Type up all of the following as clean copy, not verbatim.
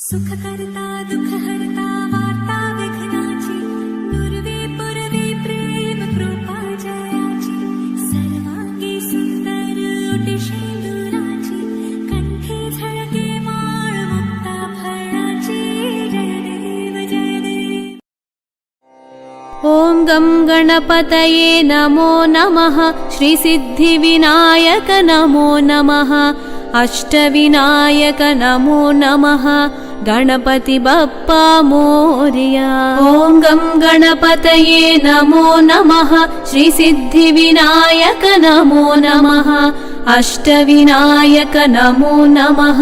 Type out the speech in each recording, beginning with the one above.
सुखकर्ता दुःखहर्ता वार्ता विघ्नाची पूर्वे पूर्वे प्रेम कृपा जयाची सर्वांगी सुंदर ओटी शेंदुराची कंठी झळके माळ मुक्ता फळाची जय देव जय देव। ॐ गं गणपतये नमो नमः श्री सिद्धिविनायक नमो नमः अष्टविनायक नमो नमः गणपति बप्पा मोरया। ॐ गं गणपतये नमो नमः श्री सिद्धिविनायक नमो नमः अष्टविनायक नमो नमः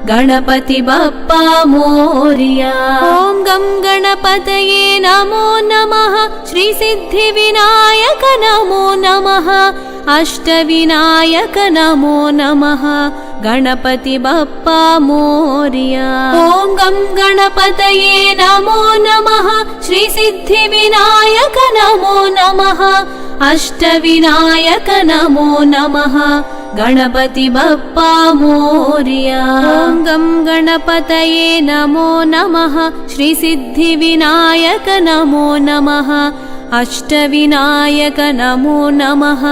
गणपति बप्पा मोरया। ॐ गं गणपतये नमो नमः श्री सिद्धिविनायक नमो नमः अष्टविनायक नमो नमः गणपति बप्पा मोरया। ॐ गं गणपतये नमो नमः श्री सिद्धिविनायक नमो नमः अष्टविनायक नमो नमः गणपति बप्पा मोरया। ॐ गं गणपतये नमो नमः श्री सिद्धिविनायक नमो नमः अष्टविनायक नमो नमः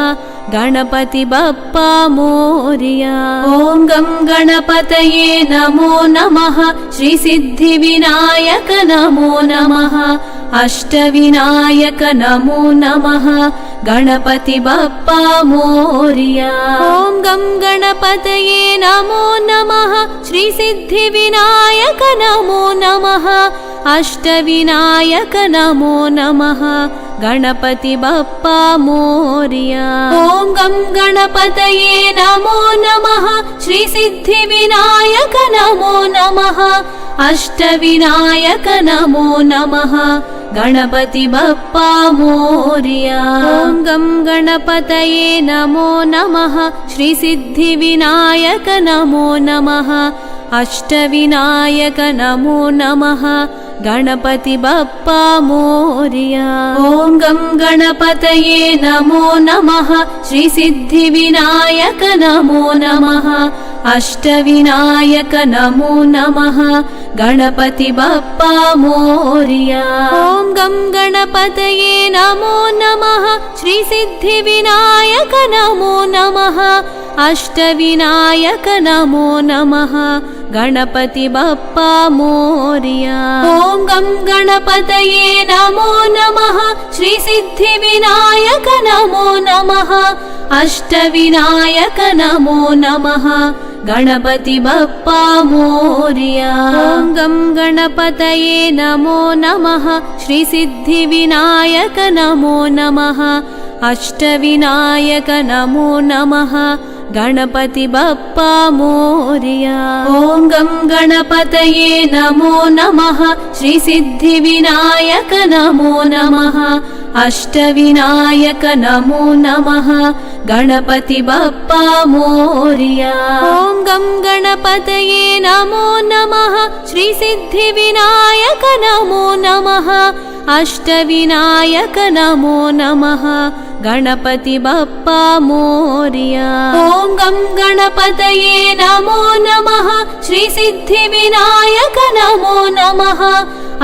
गणपति बप्पा मोरया। ॐ गं गणपतये नमो नमः श्री सिद्धिविनायक नमो नमः अष्टविनायक नमो नमः गणपति बप्पा मोरया। ॐ गं गणपतये नमो नमः श्री सिद्धिविनायक नमो नमः अष्टविनायक नमो नमः गणपति बप्पा मोरया। ॐ गं गणपतये नमो नमः श्री सिद्धिविनायक नमो नमः अष्टविनायक नमो नमः गणपति बप्पा मोरया। ॐ गं गणपतये नमो नमः श्री सिद्धिविनायक नमो नमः अष्टविनायक नमो नमः गणपति बप्पा मोरया। ॐ गं गणपतये नमो नमः श्री सिद्धिविनायक नमो नमः अष्टविनायक नमो नमः गणपति बप्पा मोरया। ॐ गं गणपतये नमो नमः श्री सिद्धिविनायक नमो नमः अष्टविनायक नमो नमः गणपति बप्पा मोरया। ॐ गं गणपतये नमो नमः श्री सिद्धिविनायक नमो नमः अष्टविनायक नमो नमः गणपति बप्पा मोरया। ॐ गं गणपतये नमो नमः श्री सिद्धिविनायक नमो नमः अष्टविनायक नमो नमः गणपति बप्पा मोरया। ॐ गं गणपतये नमो नमः श्री सिद्धिविनायक नमो नमः अष्टविनायक नमो नमः गणपति बप्पा मोरया। ॐ गं गणपतये नमो नमः श्री सिद्धिविनायक नमो नमः अष्टविनायक नमो नमः गणपति बप्पा मोरया। ॐ गं गणपतये नमो नमः श्री सिद्धिविनायक नमो नमः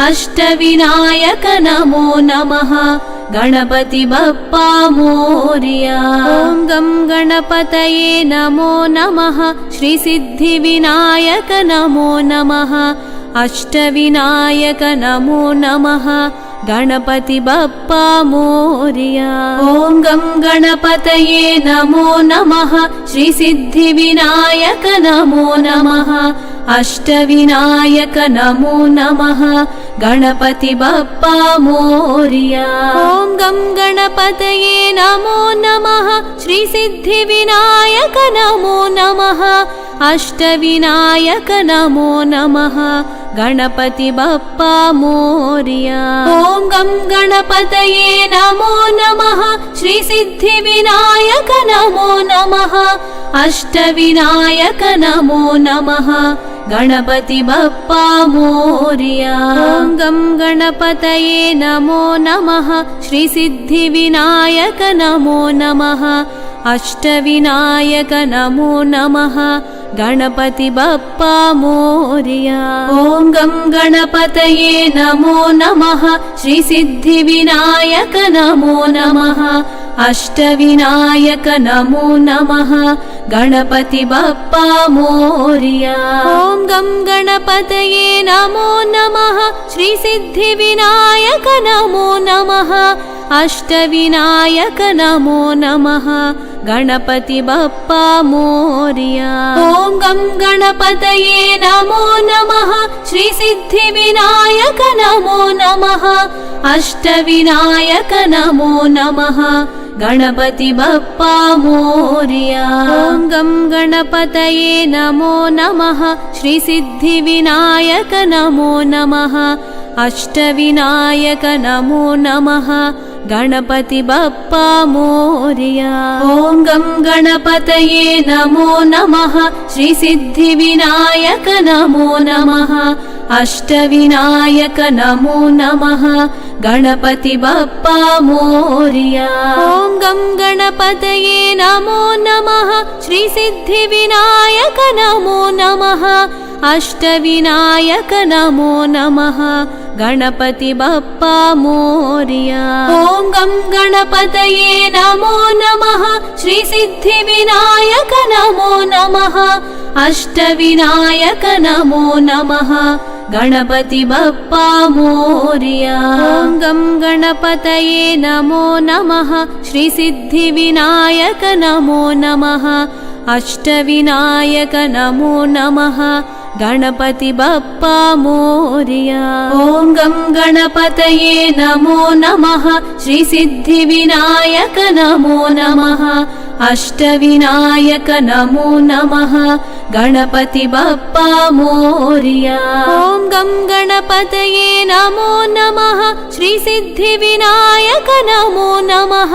अष्टविनायक नमो नमः गणपति बप्पा मोरया। ॐ गं गणपतये नमो नमः श्री सिद्धिविनायक नमो नमः अष्टविनायक नमो नमः गणपति बप्पा मोरया। ॐ गं गणपतये नमो नमः श्री सिद्धिविनायक नमो नमः अष्टविनायक नमो नमः गणपति बप्पा मोरया। ॐ गं गणपतये नमो नमः श्री सिद्धिविनायक नमो नमः अष्टविनायक नमो नमः गणपति बप्पा मोरया। ॐ गं गणपतये नमो नमः श्री सिद्धिविनायक नमो नमः अष्टविनायक नमो नमः गणपति बप्पा मोरया। ॐ गं गणपतये नमो नमः श्री सिद्धिविनायक नमो नमः अष्टविनायक नमो नमः गणपति बप्पा मोरया। ॐ गं गणपतये नमो नमः श्रीसिद्धिविनायक नमो नमः अष्टविनायक नमो नमः गणपति बप्पा मोरया। ॐ गं गणपतये नमो नमः श्रीसिद्धिविनायक नमो नमः अष्टविनायक नमो नमः गणपति बप्पा मोरया। ॐ गं गणपतये नमो नमः श्रीसिद्धिविनायक नमो नमः अष्टविनायक नमो नमः गणपति बप्पा मोरया। ॐ गं गणपतये नमो नमः श्रीसिद्धिविनायक नमो नमः अष्टविनायक नमो नमः गणपति बप्पा मोरया। ॐ गं गणपतये नमो नमः श्रीसिद्धिविनायक नमो नमः अष्टविनायक नमो नमः गणपति बप्पा मोरया। ॐ गं गणपतये नमो नमः श्रीसिद्धिविनायक नमो नमः अष्टविनायक नमो नमः गणपति बप्पा मोरया। ॐ गं गणपतये नमो नमः श्रीसिद्धिविनायक नमो नमः अष्टविनायक नमो नमः गणपति बप्पा मोरया। ॐ गं गणपतये नमो नमः श्रीसिद्धिविनायक नमो नमः अष्टविनायक नमो नमः गणपति बप्पा मोरया। ॐ गं गणपतये नमो नमः श्रीसिद्धिविनायक नमो नमः अष्टविनायक नमो नमः गणपति बप्पा मोरया। ॐ गं गणपतये नमो नमः श्रीसिद्धिविनायक नमो नमः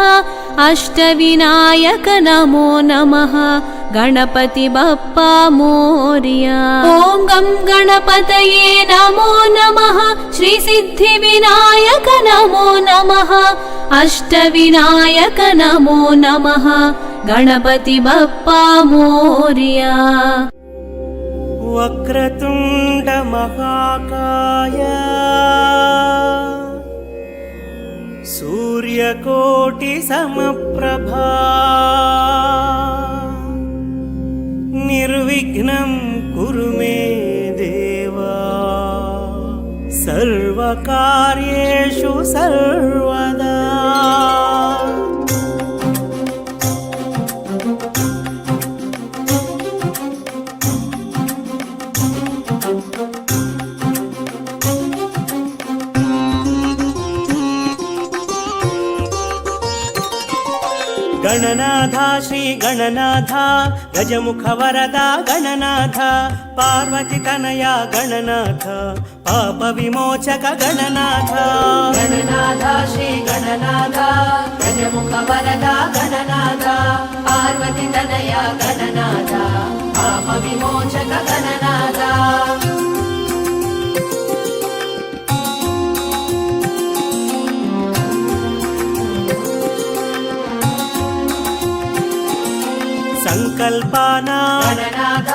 अष्टविनायक नमो नमः गणपति बप्पा मोरया। ॐ गं गणपतये नमो नमः श्रीसिद्धिविनायक नमो नमः अष्टविनायक नमो नमः गणपति बप्पा मोरया। वक्रतुण्ड महाकाय सूर्यकोटि समप्रभा निर्विघ्नं कुरु मे देवा सर्वकार्येषु सर्वदा। गणनाथ श्री गणनाथ गजमुख वरदा गणनाथ पार्वती तनया गणनाथ पाप विमोचक गणनाथ। गणनाथ श्री गणनाथ गजमुख वरदा गणनाथ पार्वती तनया गणनाथ पाप विमोचक गणनाथ। సంకల్పానా గణనాథ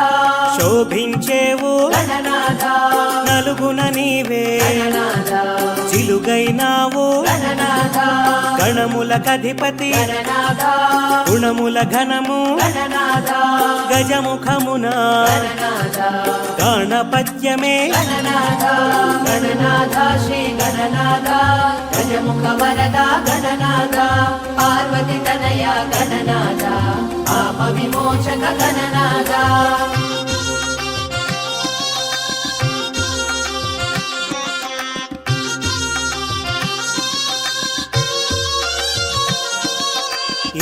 శోభించేవు గణనాథ నలుగున నీవే గణనాథ చిలుగైనావు గణనాథ గణములకధిపతి గణనాథ గుణముల ఘనము గణనాథ గజముఖమున గణనాథ గణపత్యమే గణనాథ గణనాథ శ్రీ గణనాథ గజముఖ వరదా గణనాథ పార్వతి తనయ గణనాథ పాప విమోచక గణనాథ।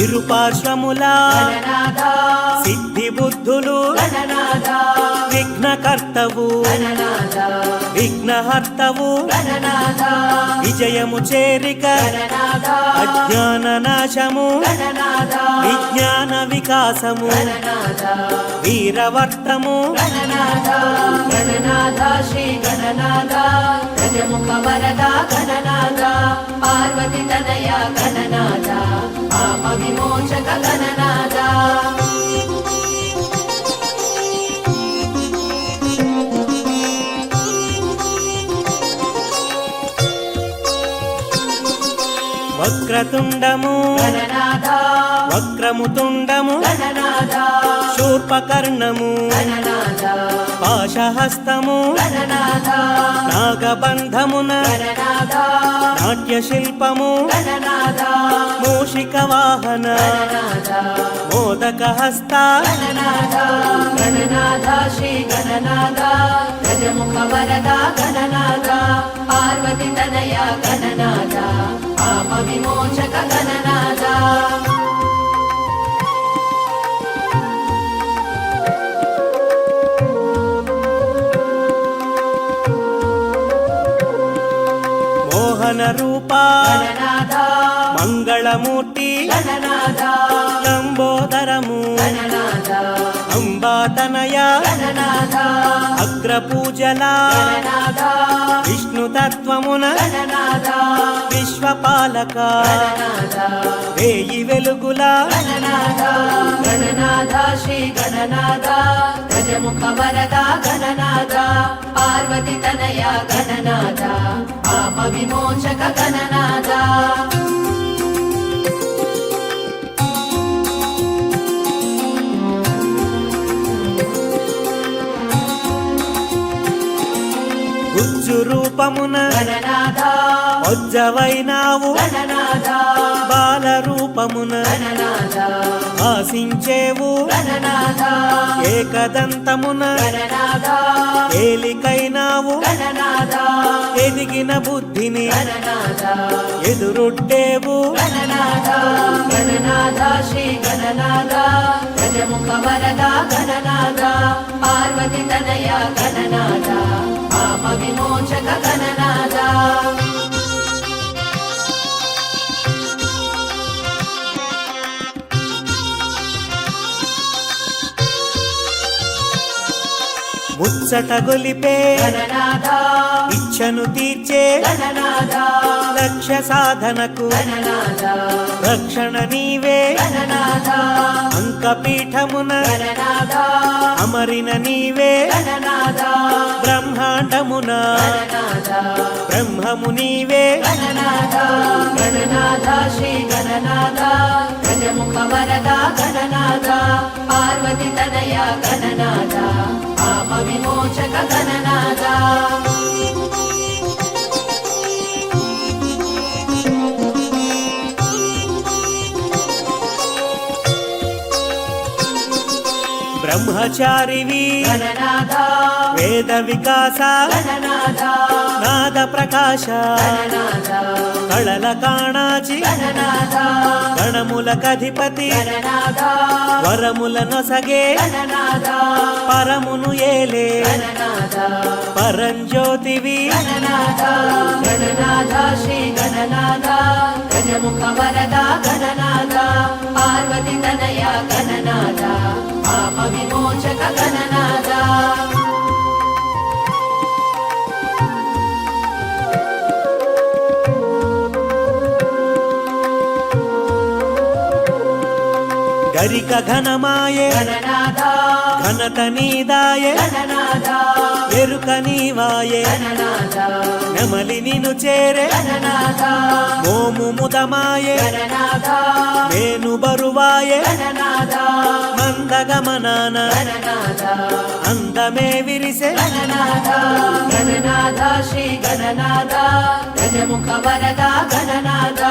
ఇరుపార్శ్వముల గణనాథ సిద్ధి బుద్ధులు గణనాథ విఘ్నకర్తవు గణనాథ విఘ్నహర్తవు గణనాథ విజయము చేరిక గణనాథ అజ్ఞాన నాశము గణనాథ విజ్ఞాన వికాసము గణనాథ వీరవర్తము గణనాథ గణనాథ శ్రీ గణనాథ గజముఖ వరదా గణనాథ పార్వతి తనయ గణనాథ పాప విమోచక గణనాథ। వక్రతుండము గణనాథ వక్రముతుండము గణనాథ శూర్పకర్ణము గణనాథ పాశహస్తము గణనాథ నాగబంధమున గణనాథ నాట్యశిల్పము గణనాథ మూషిక వాహన గణనాథ మోదకహస్త గణనాథ గణనాథ శ్రీ గణనాథ గజముఖ వరద గణనాథ పార్వతి తనయ గణనాథ పాప విమోచక గణనాథ మోహన రూప గణనాథ మంగళమూర్తి గణనాథ లంబోదరము గణనాథ అంబాతనయ గణనాథ అగ్రపూజల గణనాథ విష్ణుతత్వమున గణనాథ విశ్వపాలక గణనాథ వేయి వెలుగుల గణనాథ గణనాథ శ్రీ గణనాథ గజముఖ వరద గణనాథ పార్వతి తనయ గణనాథ పాప విమోచక గణనాథ గుజ్జు రూపమున గణనాథ వజ్జవైనావు గణనాథ బాల రూపమున గణనాథ ఆశించేవు గణనాథ ఏకదంతమున గణనాథ ఏలికైనావు గణనాథ ఎదిగిన బుద్ధిని గణనాథ ఎదురొట్టేవు గణనాథ గణనాథ శ్రీ గణనాథ గజముఖ వరద గణనాథ పార్వతి తనయ గణనాథ పాప విమోచక గణనాథ ముచ్చట గొలిపే గణనాథ ఇచ్చను తీర్చే గణనాథ లక్ష్య సాధనకు గణనాథ రక్షణ నీవే గణనాథ అంకపీఠమున గణనాథ అమరిన నీవే గణనాథ బ్రహ్మాండమున గణనాథ బ్రహ్మము నీవే గణనాథ గణనాథ శ్రీ గణనాథ గజముఖ వరద గణనాథ పార్వతి తనయ గణనాథ పాప విమోచక గణనాథ బ్రహ్మచారివి గణనాథ వేద వికాస గణనాథ నాద ప్రకాశ గణనాథ కళల కాణాచి గణనాథ గణములకధిపతి గణనాథ వరముల నొసగే గణనాథ పరమును ఏలే గణనాథ పరంజ్యోతివి గణనాథ గణనాథ శ్రీ గణనాథ గజముఖ వరద గణనాథ పార్వతి తనయ గణనాథ పాప విమోచక గణనాథ గరిక ఘనమాయే గణనాథ ఘనత నీదాయే గణనాథ ఎరుక నీవాయే గణనాథ నెమలి నిను చేరే గణనాథ మోము ముదమాయే గణనాథ నేను బరువాయే గణనాథ మందగమనాన గణనాథ అందమే విరిసే గణనాథ గణనాథ శ్రీ గణనాథ గజముఖ వరద గణనాథ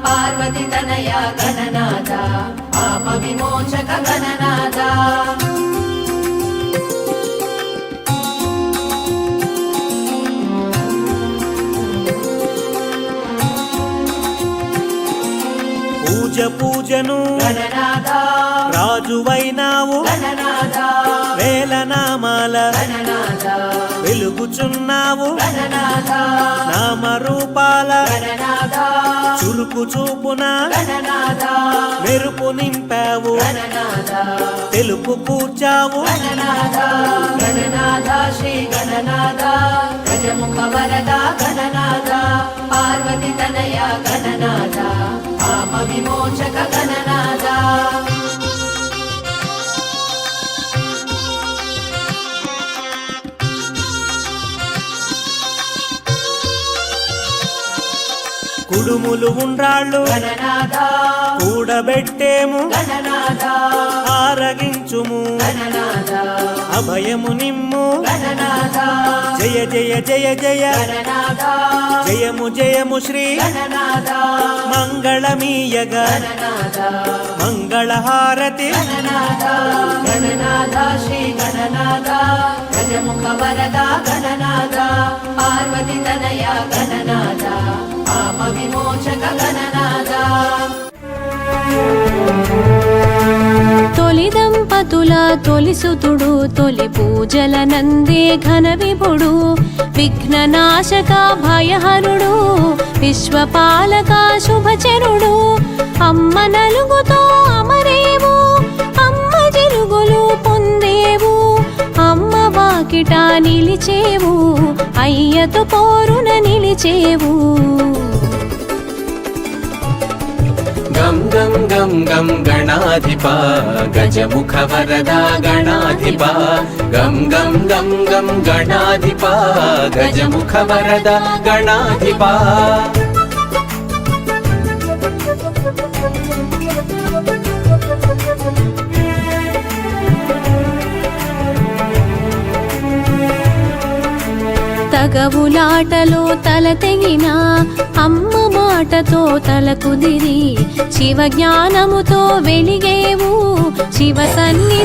పార్వతి తనయ గణనాథ పాప విమోచక గణనాథ పూజను గణనాథ రాజువైనావు గణనాథ వేలనామాల గణనాథ వెలుగుచున్నావు గణనాథ నామరూపాల గణనాథ చురుకు చూపున గణనాథ మెరుపు నింపావు గణనాథ తెలుపు కూర్చావు గణనాథ గణనాథ శ్రీ గణనాథ గజముఖ వరద గణనాథ పార్వతి తనయ గణనాథ పాప విమోచక గణనాథ కుడుములు ఉండ్రాళ్ళు గణనాథ కూడబెట్టేము గణనాథ ఆరగించుము గణనాథ అభయము నిమ్ము గణనాథ జయ జయ జయ జయ గణనాథ జయము జయము శ్రీ గణనాథ మంగళమీయగ గణనాథ మంగళహారతి గణనాథ గణనాథ శ్రీ గణనాథ గజముఖ వరద గణనాథ పార్వతి తనయ గణనాథ పాప విమోచక గణనాథ తొలి దంపతుల తొలిసుతుడు తొలి పూజల నందే ఘన విభుడు విఘ్ననాశక భయహరుడు విశ్వపాలక శుభచరుడు అమ్మ నలుగుతో అమరేవు అమ్మ జిలుగులు పొందేవు అమ్మ వాకిట నిలిచేవు అయ్యతో పోరున నిలిచేవు గం గం గం గం గణాధిప గజముఖ వరద గణాధిప గం గం గం గం గణాధిప గజముఖ వరద గణాధిప తగవులాటలో తల తెగిన అమ్మ మాటతో తల కుదిరి శివ జ్ఞానముతో వెలిగేవు శివ సన్నిధి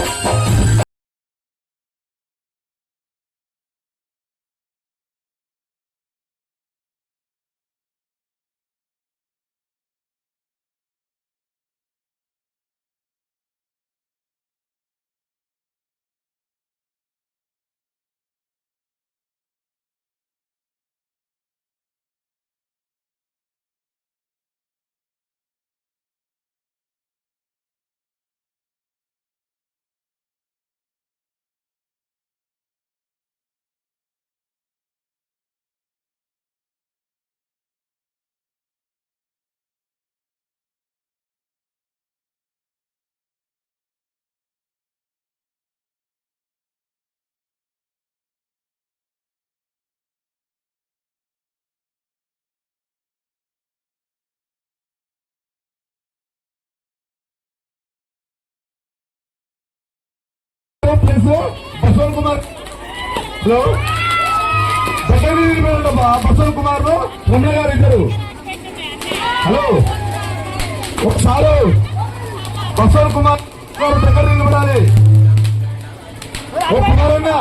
బసవన్ కుమార్ హలో బసవన్ కుమార్ రమ్య గారు ఇద్దరు హలో ఒకసారి బసవన్ కుమార్ గారు దగ్గర నిలబడాలి ఓ కుమారన్న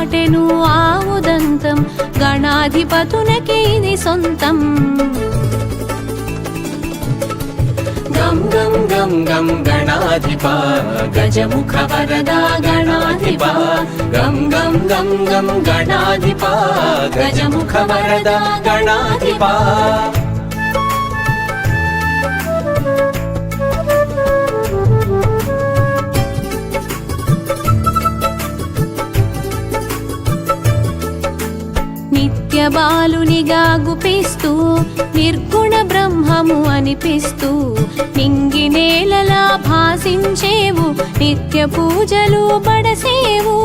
దాటెను ఆవుదంతం గణాధిపతునకే ఇది సొంతం. గం గం గం గం గణాధిపా గజముఖ వరదా గణాధిపా గం గం గం గం గణాధిపా గజముఖ వరదా గణాధిపా. నిత్య బాలునిగా గుపిస్తూ నిర్గుణ బ్రహ్మము అనిపిస్తూ నింగి నేలలా భాసించేవు నిత్య పూజలు బడసేవు.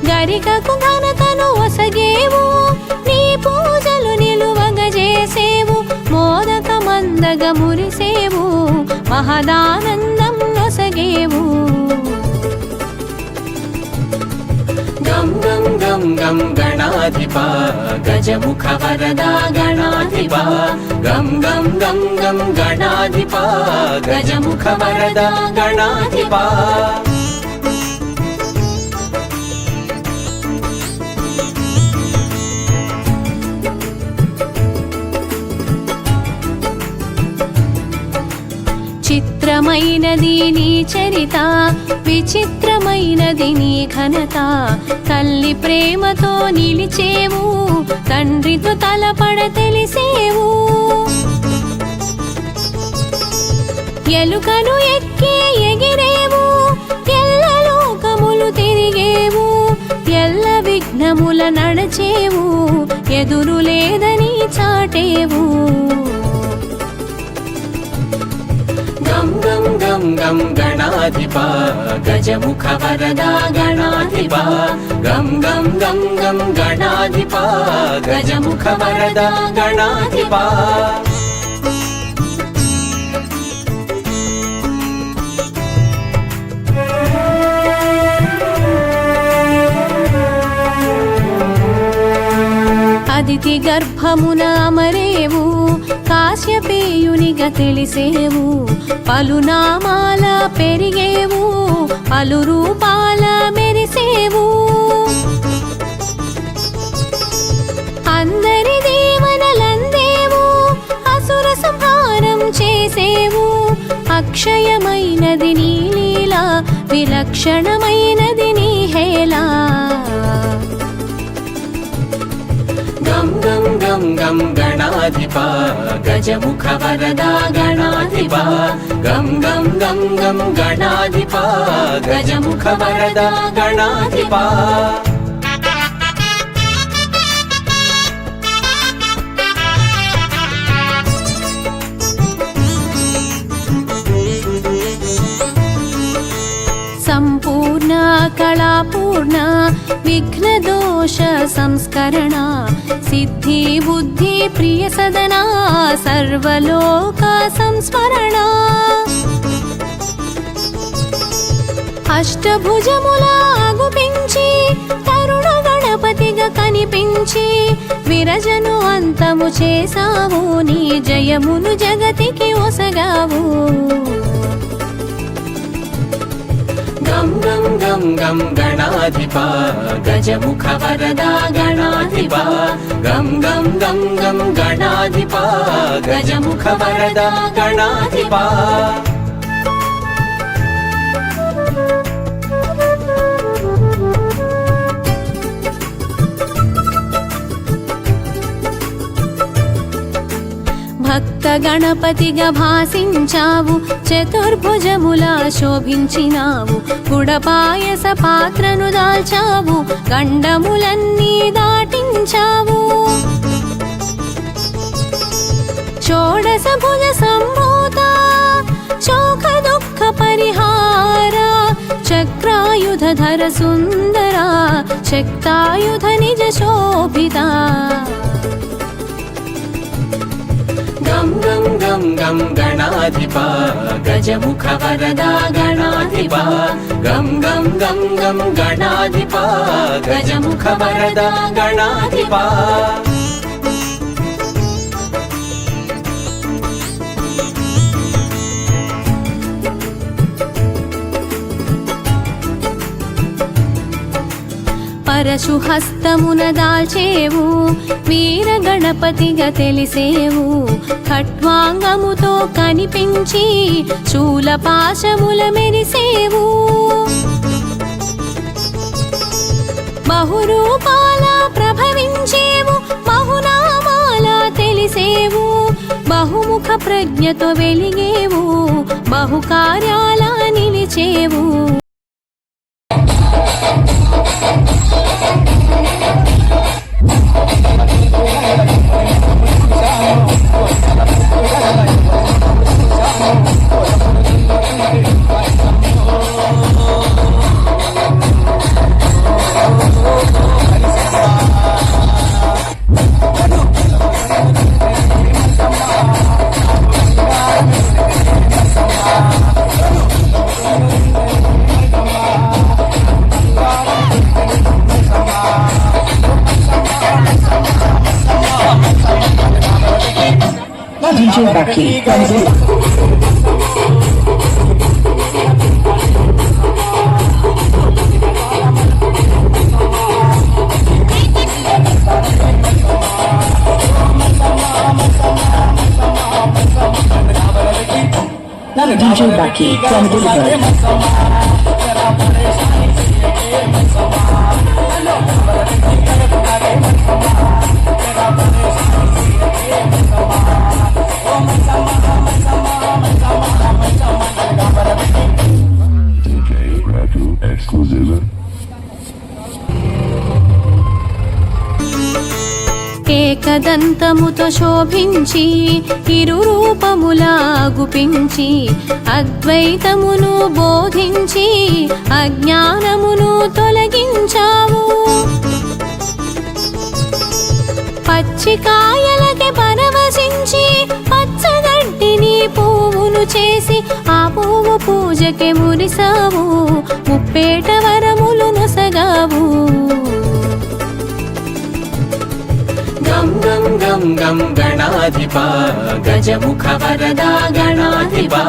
గరికకు ఘనతను ఒసగేవు నీ పూజలు నిలువగజేసేవు. మోదక మందగ మురిసేవు మహదానందం నొసగేవు. గం గం గం గం గణాధిపా గజముఖ వరదా గణాధిపా గం గం గం గం గణాధిపా గజముఖ వరదా గణాధిపా. చిత్రమైనది నీ చరిత విచిత్రమైనది నీ ఘనత. తల్లి ప్రేమతో నిలిచేవు తండ్రితో తలపడ తెలిసేవు. ఎలుకను ఎక్కి ఎగిరేవు ఎల్ల లోకములు తిరిగేవు. ఎల్ల విఘ్నముల నడచేవు ఎదురు లేదని చాటేవు. గం గం గం గం గణాధిపా గజముఖ వరదా గణాధిపా గం గం గం గం గణాధిపా గజముఖ వరదా గణాధిపా. అదితి గర్భమున అమరేవు కాశ్యపేయునిగా తెలిసేవు. పలునామాల పెరిగేవు పలు రూపాల మెరిసేవు. అందరి దేవనలందేవు అసుర సంహారం చేసేవు. అక్షయమైనది నీ లీల విలక్షణమైనది నీ హేళ. గం గం గం గం గణాధిపా గజముఖ వరదా గణాధిపా గం గం గం గం గణాధిపా గజముఖ వరదా గణాధిపా. సంపూర్ణ కళాపూర్ణ విఘ్నదోష సంస్కరణ సిద్ధి బుద్ధి ప్రియ సదన సర్వలోక సంస్మరణ. అష్టభుజముల ఆగుపించి తరుణ గణపతిగా కనిపించి విరజను అంతము చేసావు నీ జయమును జగతికి ఒసగావు. గం గం గం గం గణాధిపా గజముఖ వరదా గణాధిపా గం గం గం గం గణాధిపా గజముఖ వరదా గణాధిపా. భక్త గణపతిగా భాసించావు చతుర్భుజములా శోభించినావు. గుడపాయస పాత్రను దాల్చావు గండములన్నీ దాటించావు. షోడశ భుజ సంభూత శోక దుఃఖ పరిహార చక్రాయుధర సుందర శక్తాయుధ నిజ శోభిత. గం గం గం గం గణాధిపా గజముఖ వరదా గణాధిపా గం గం గం గం గణాధిపా గజముఖ వరదా గణాధిపా. పరశు హస్తమున దాల్చేవు వీర గణపతిగా తెలిసేవు ఖట్వాంగముతో కనిపించి శూల పాశముల మెరిసేవు బహురూపాల ప్రభవించేవు బహునామాల తెలిసేవు బహుముఖ ప్రజ్ఞతో వెలిగేవు బహుకార్యాల నిలిచేవు DJ Baki, DJ Baki, exclusive. ఏకదంతముతో శోభించి ఇరు రూపములా గుపించి అద్వైతమును బోధించి అజ్ఞానమును తొలగించావు పచ్చికాయలకి పరవశించి పచ్చగడ్డిని పువ్వును చేసి ఆ పువ్వు పూజకి మురిసావు ముప్పేట వరములు నొసగావు గం గం గం గం గణాధిపా గజముఖ వరదా గణాధిపా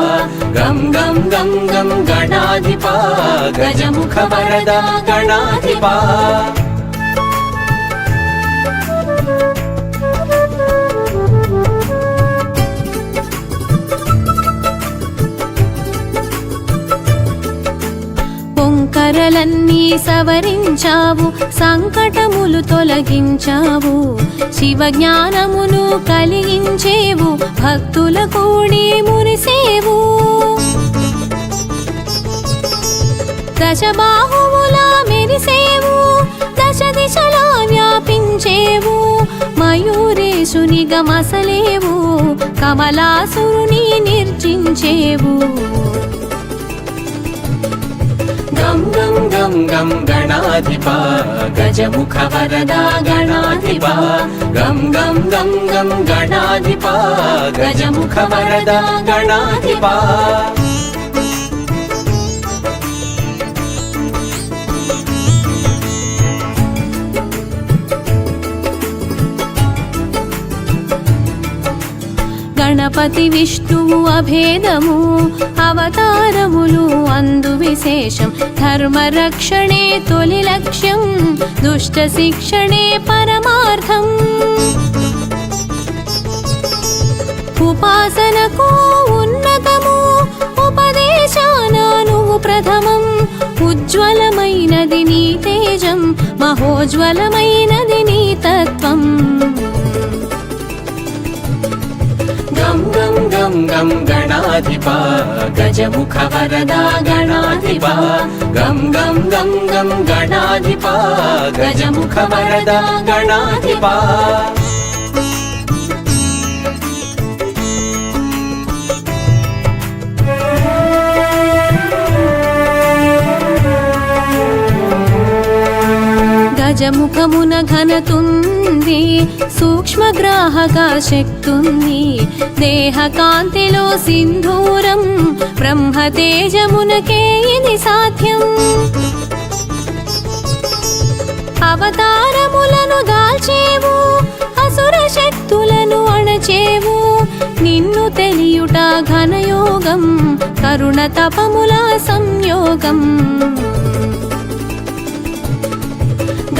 గం గం గం గం గణాధిపా గజముఖ వరదా గణాధిపా పొంకరలన్నీ సవరించావు సంకటములు తొలగించావు శివ జ్ఞానమును కలిగించేవు భక్తుల కూడి మురిసేవు దశబాహువులా మెరిసేవు దశ దిశలా వ్యాపించేవు మయూరేశునిగా మసలేవు కమలాసురుని నిర్జించేవు గం గం గం గం గణాధిపా గజముఖ వరదా గణాధిపా గం గం గం గం గణాధిపా గజముఖ వరదా గణాధిపా గణపతి విష్ణువు అభేదము అవతారములు అందు విశేషం ధర్మరక్షణే తొలి లక్ష్యం దుష్ట శిక్షణే పరమార్థం ఉపాసనకు ఉన్నతము ఉపదేశాన నువ్వు ప్రథమం ఉజ్వలమైనది నీ తేజం మహోజ్వలమైనది నీ తత్వం గం గం గం గం గణాధిపా గజముఖ వరదా గణాధిపా గం గం గం గం గణాధిపా గజముఖ వరదా గణాధిపా గజముఖమున ఘనతుంది సూక్ష్మగ్రాహక శక్తుంది దేహ కాంతిలో సింధూరం బ్రహ్మతేజమునకే ఇది సాధ్యం అవతారములను దాల్చేవు అసుర శక్తులను అణచేవు నిన్ను తెలియుట ఘనయోగం కరుణ తపముల సంయోగం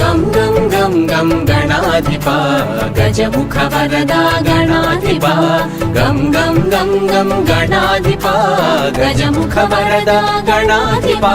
గం గం గం గం గణాధిప గజముఖ వరదా గణాధిప గం గం గం గం గణాధిప గజముఖ వరదా గణాధిప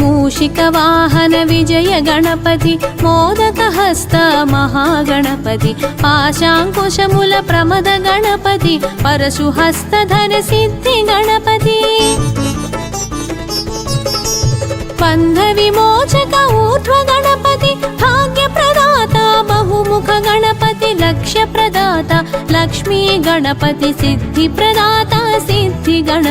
మూషిక వాహన విజయ గణపతి మోదక హస్త మహాగణపతి పాశాంకుశముల ప్రమద గణపతి పరశు హస్త ధన సిద్ధి గణపతి బంధ విమోచక ఊర్ధ్వ గణపతి భాగ్య ప్రదాత బహుముఖ గణపతి లక్ష్య ప్రదాత లక్ష్మీ గణపతి సిద్ధి ప్రదాత సిద్ధి గణ